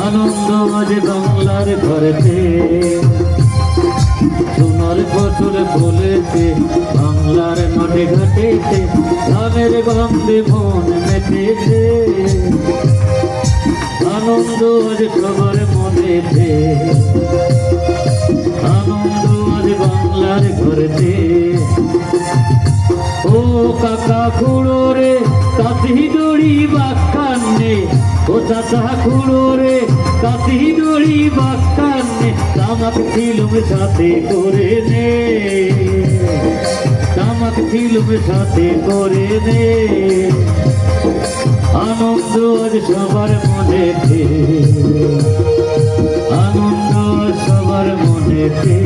আনন্দ আজ বাংলার ঘরেতে, সোনার ফসল ফলেছে বাংলার মাঠে ঘাটেতে, ধানের গন্ধে মন মেতেছে। আনন্দ আজ সবার মনেতে, আনন্দ আজ বাংলার ঘরেতে। ও কাকা খুড়ো রে কাশি দড়ি বাক্কান্নে, ও চাচা খুড়ো রে কাশি দড়ি বাক্কান্নে, তামাক ছিলুম সাথে করে নে, তামাক ছিলুম সাথে করে নে। আনন্দ আজ সবার মনেতে, আনন্দ সবার মনেতে।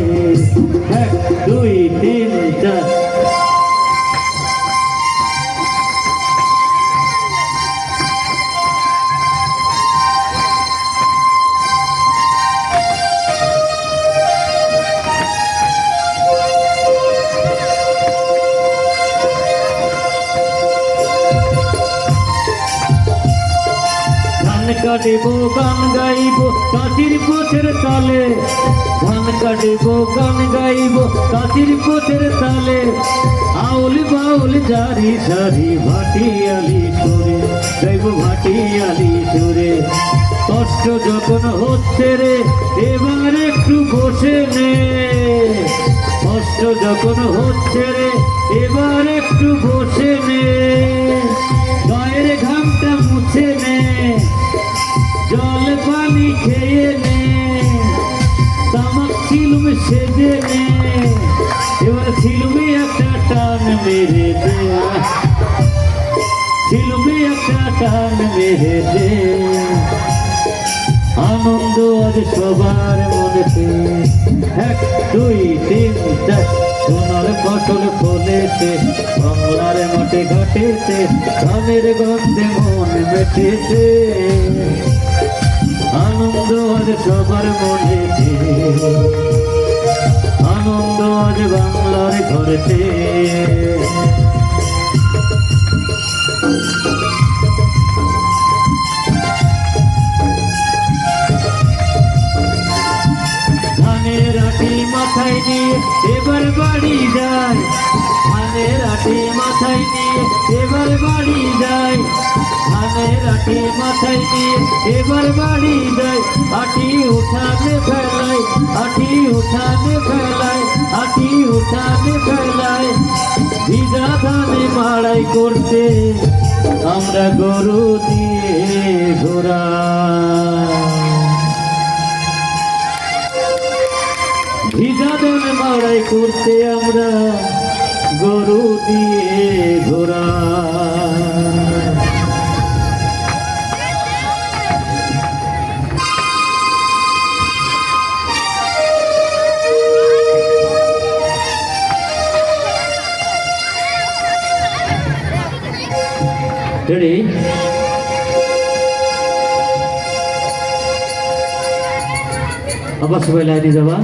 1 2 3 4 কাটিব গান গাইব কাশির পথের তালে, ধান কাটিব গান গাইব কাশির পথের তালে। আউল বাউল জারি সারি ভাটিয়ালি সুরে গাইব ভাটিয়ালি সুরে। কষ্ট যখন হচ্ছে রে এবার একটু বসে নে, কষ্ট যখন হচ্ছে রে এবার একটু বসে নে। গায়ের ঘামটা মুছে নে, জল পানি খেয়ে নে, তামাক ছিলুম সেজে নে। এবার ছিলুমে একটা টান মেরে দে, ছিলুমে একটা টান মেরে দে। আনন্দ আজ সবার মনেতে, 1 2 3 4 সোনার ফসল ফলেছে বাংলার মাঠে ঘাটেতে, ধানের গন্ধে মন মেটেছে। আনন্দ আজ সবার মনেতে, আনন্দ আজ বাংলার ঘরেতে। ধানের আটি মাথায় নিয়ে এবার বাড়ি যায়, ধানের আটি মাথায় নিয়ে এবার বাড়ি যায়, ধানের আটি মাথায় নিয়ে এবার বাড়ি যায়। আটি উঠানে ফেলায়, আটি উঠানে ফেলায়, আটি উঠানে ফেলায়। ভিজা ধানে মাড়াই করতে আমরা গরু দিয়ে ঘোরাই, ভিজা ধানে মাড়াই করতে আমরা গরু দিয়ে ঘোরাই। Ready? Apa sebelah ini coba?